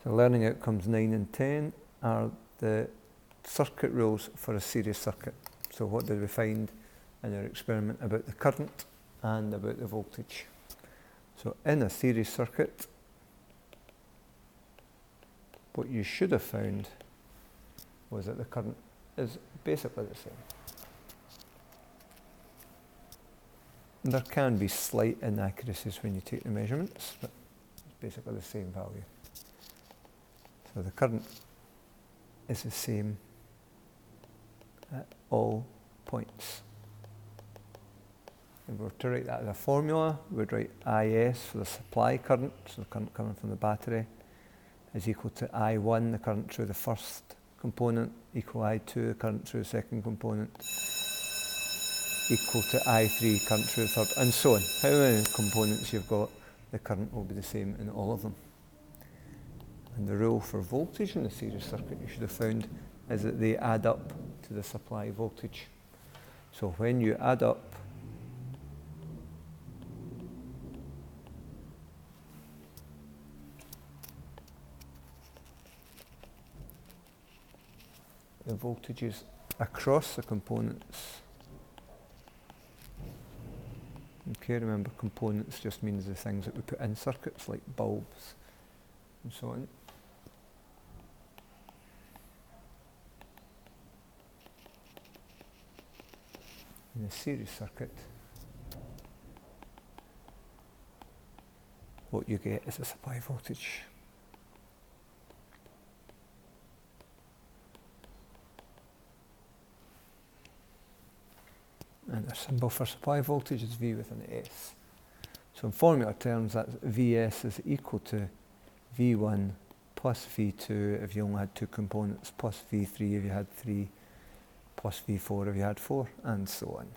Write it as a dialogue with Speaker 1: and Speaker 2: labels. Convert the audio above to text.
Speaker 1: So learning outcomes 9 and 10 are the circuit rules for a series circuit. So what did we find in our experiment about the current and about the voltage? So in a series circuit, what you should have found was that the current is basically the same. There can be slight inaccuracies when you take the measurements, but it's basically the same value. So the current is the same at all points. If we were to write that as a formula, we'd write IS for the supply current, so the current coming from the battery, is equal to I1, the current through the first component, equal I2, the current through the second component, equal to I3, current through the third, and so on. How many components you've got, the current will be the same in all of them. And the rule for voltage in the series circuit you should have found is that they add up to the supply voltage. So when you add up the voltages across the components, okay, remember components just means the things that we put in circuits like bulbs and so on. In a series circuit, what you get is a supply voltage. And our symbol for supply voltage is V with an S. So in formula terms, that's Vs is equal to V1 plus V2 if you only had two components, plus V3 if you had three, plus V4 if you had four, and so on.